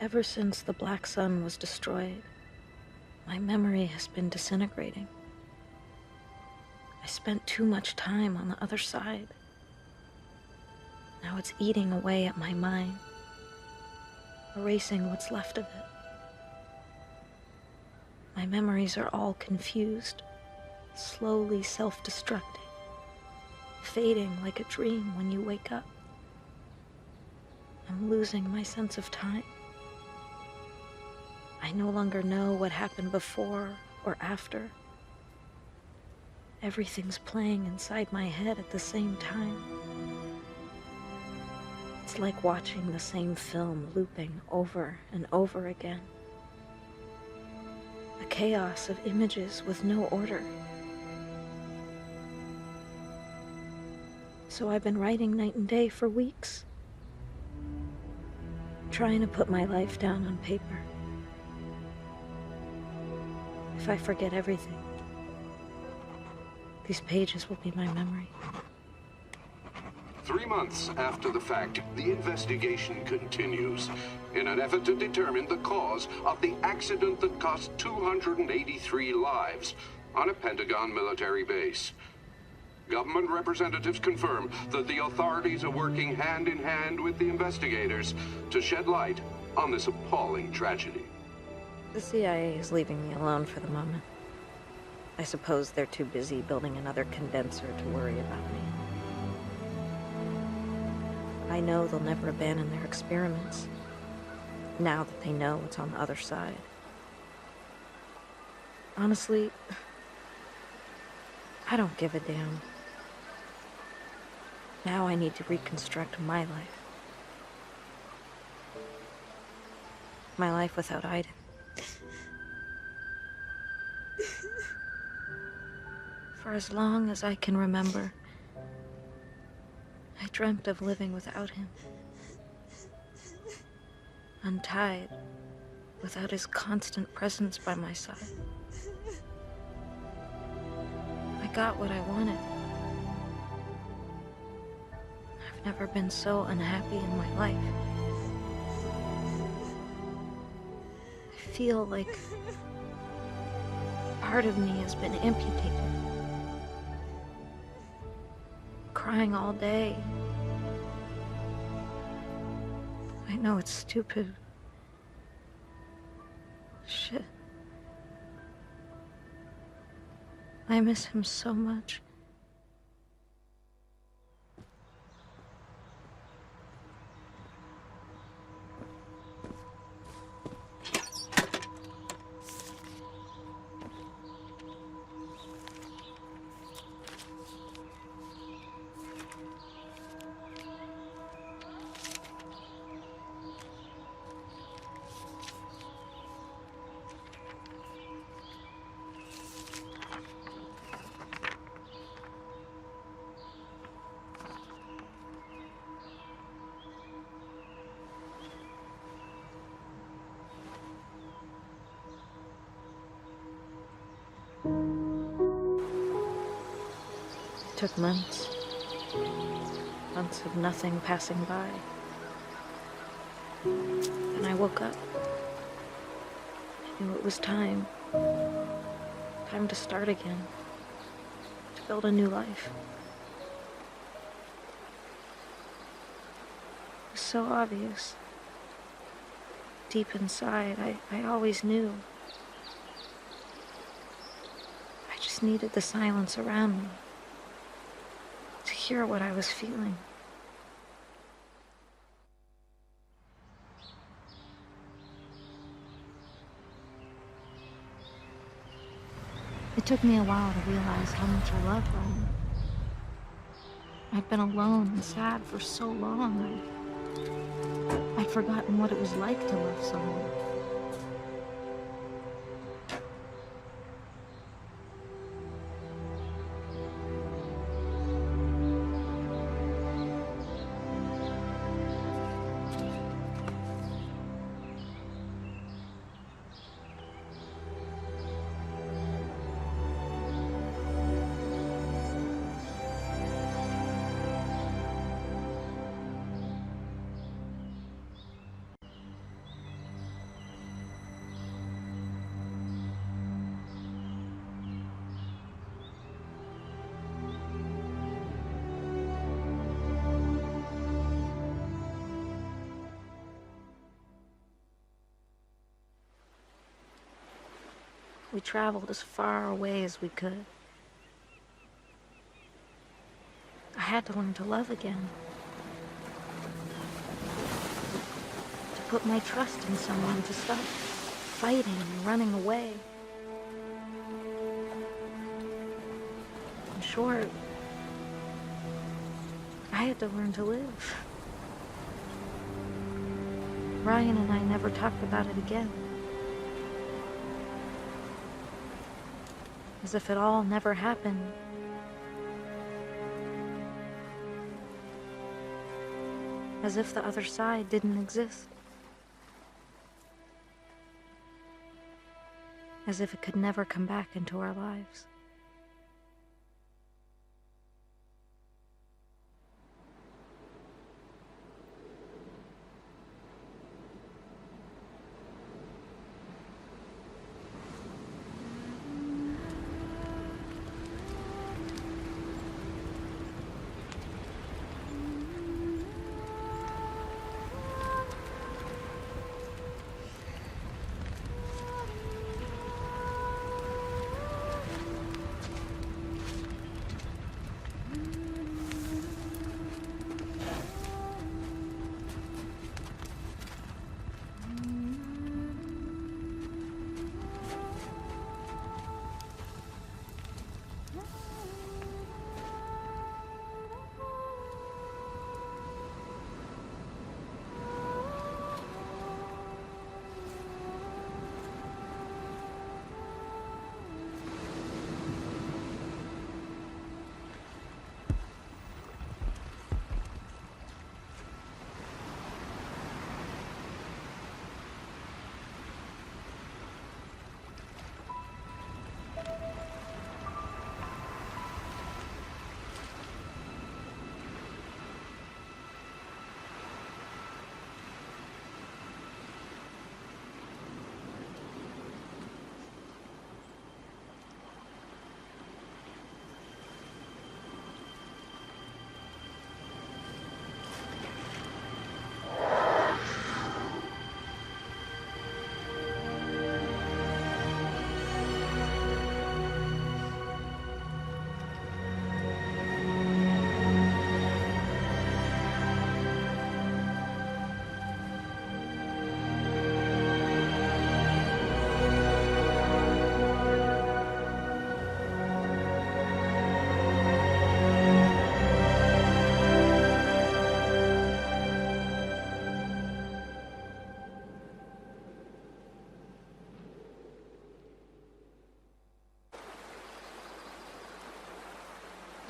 Ever since the Black Sun was destroyed, my memory has been disintegrating. I spent too much time on the other side. Now it's eating away at my mind, erasing what's left of it. My memories are all confused, slowly self-destructing, fading like a dream when you wake up. I'm losing my sense of time. I no longer know what happened before or after. Everything's playing inside my head at the same time. It's like watching the same film looping over and over again. A chaos of images with no order. So I've been writing night and day for weeks, trying to put my life down on paper. If I forget everything, these pages will be my memory. 3 months after the fact, the investigation continues in an effort to determine the cause of the accident that cost 283 lives on a Pentagon military base. Government representatives confirm that the authorities are working hand in hand with the investigators to shed light on this appalling tragedy. The CIA is leaving me alone for the moment. I suppose they're too busy building another condenser to worry about me. I know they'll never abandon their experiments, now that they know what's on the other side. Honestly, I don't give a damn. Now I need to reconstruct my life. My life without Aiden. For as long as I can remember, I dreamt of living without him. Untied, without his constant presence by my side. I got what I wanted. I've never been so unhappy in my life. I feel like part of me has been amputated. Crying all day. I know it's stupid. Shit. I miss him so much. It took months. Months of nothing passing by. Then I woke up. I knew it was time. Time to start again. To build a new life. It was so obvious. Deep inside, I always knew. I just needed the silence around me to hear what I was feeling. It took me a while to realize how much I loved Ryan. I'd been alone and sad for so long. I'd forgotten what it was like to love someone. We traveled as far away as we could. I had to learn to love again. To put my trust in someone, to stop fighting and running away. In short, I had to learn to live. Ryan and I never talked about it again. As if it all never happened. As if the other side didn't exist. As if it could never come back into our lives.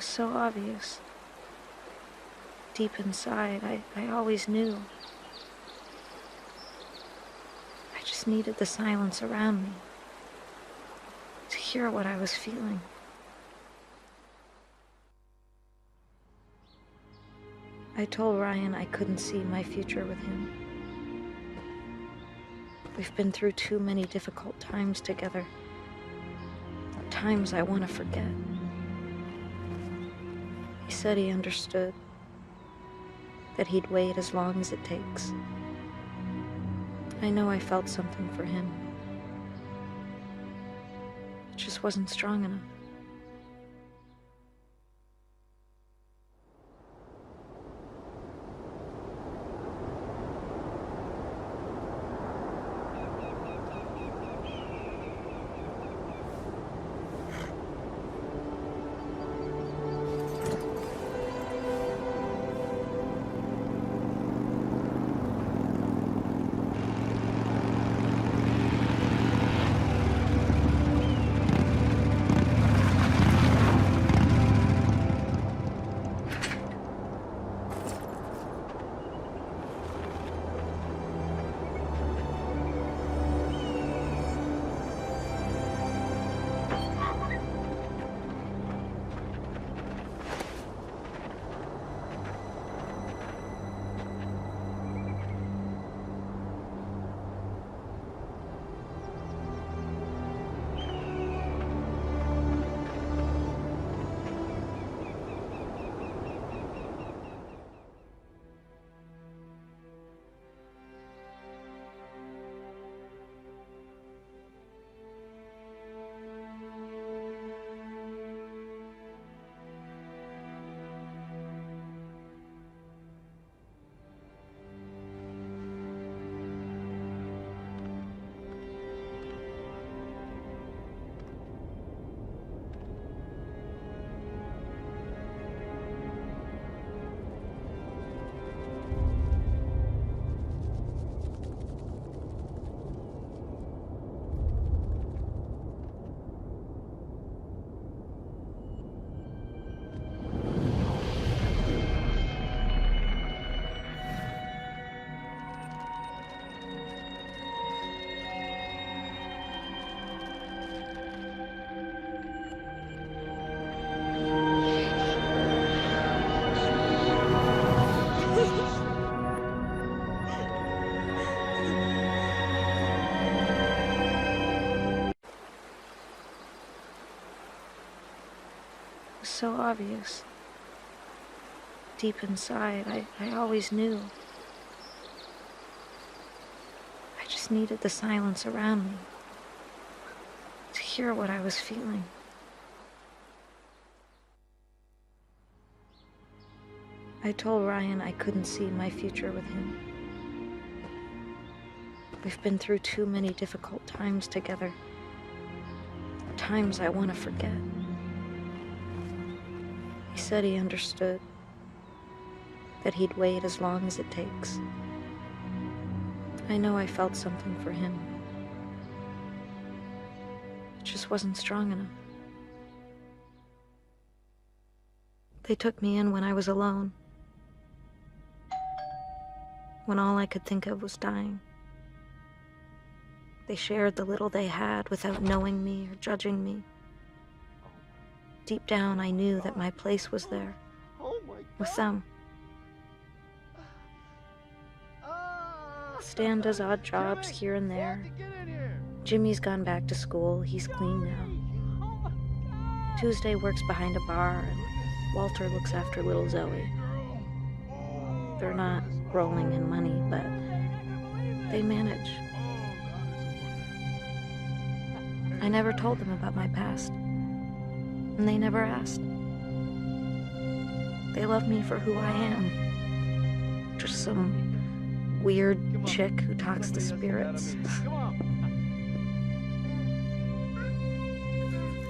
So obvious. Deep inside, I always knew. I just needed the silence around me to hear what I was feeling. I told Ryan I couldn't see my future with him. We've been through too many difficult times together. Times I want to forget. He said he understood, that he'd wait as long as it takes. I know I felt something for him. It just wasn't strong enough. so obvious. Deep inside, I always knew. I just needed the silence around me to hear what I was feeling. I told Ryan I couldn't see my future with him. We've been through too many difficult times together. Times I want to forget. He said he understood. That he'd wait as long as it takes. I know I felt something for him. It just wasn't strong enough. They took me in when I was alone. When all I could think of was dying. They shared the little they had without knowing me or judging me. Deep down, I knew that my place was there. With them. Stan does odd jobs here and there. Jimmy's gone back to school. He's clean now. Tuesday works behind a bar, and Walter looks after little Zoe. They're not rolling in money, but they manage. I never told them about my past, and they never asked. They love me for who I am. Just some weird chick who talks to spirits.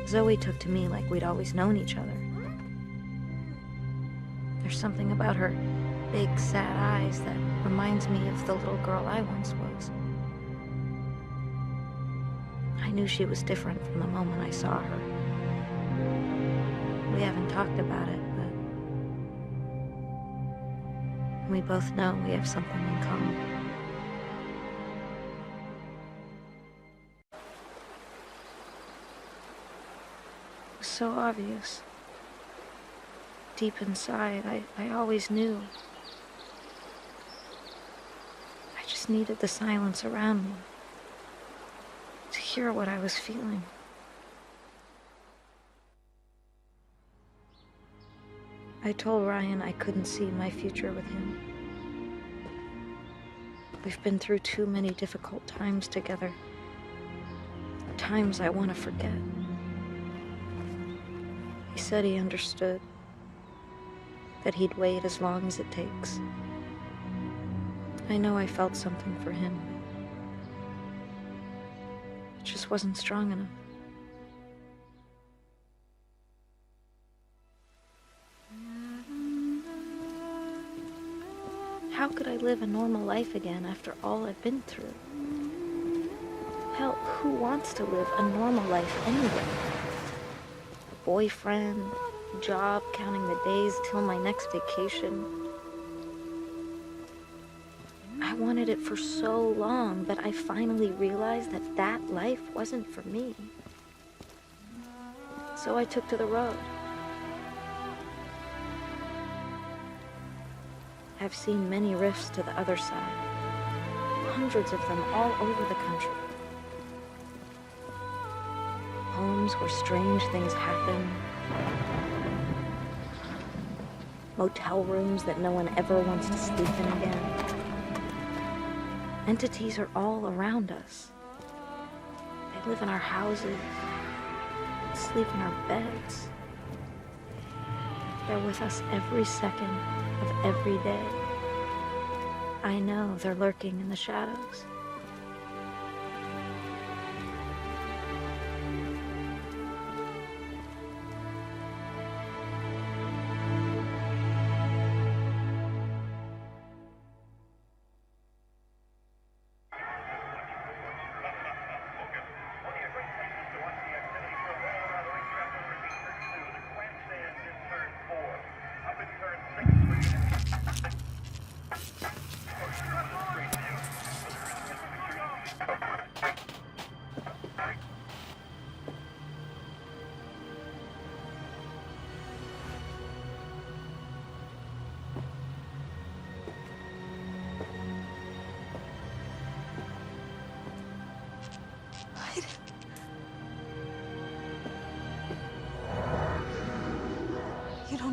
Zoe took to me like we'd always known each other. There's something about her big, sad eyes that reminds me of the little girl I once was. I knew she was different from the moment I saw her. We haven't talked about it, but we both know we have something in common. It was so obvious. Deep inside, I always knew. I just needed the silence around me to hear what I was feeling. I told Ryan I couldn't see my future with him. We've been through too many difficult times together. Times I want to forget. He said he understood. That he'd wait as long as it takes. I know I felt something for him. It just wasn't strong enough. How could I live a normal life again after all I've been through? Hell, who wants to live a normal life anyway? A boyfriend, a job, counting the days till my next vacation. I wanted it for so long, but I finally realized that that life wasn't for me. So I took to the road. I've seen many rifts to the other side. Hundreds of them all over the country. Homes where strange things happen. Motel rooms that no one ever wants to sleep in again. Entities are all around us. They live in our houses, sleep in our beds. They're with us every second of every day. I know they're lurking in the shadows.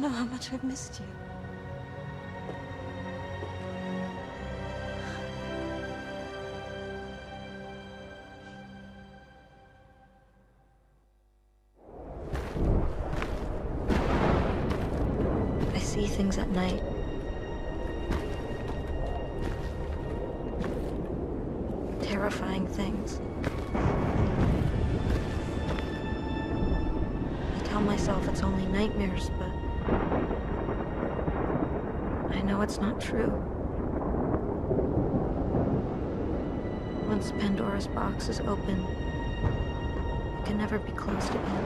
know how much I've missed you. I see things at night. Terrifying things. I tell myself it's only nightmares, but I know it's not true. Once Pandora's box is open, it can never be closed again.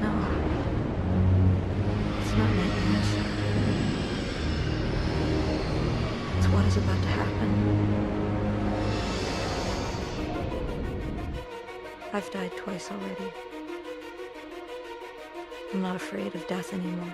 No, it's not nightmares. It's what is about to happen. I've died twice already. I'm not afraid of death anymore.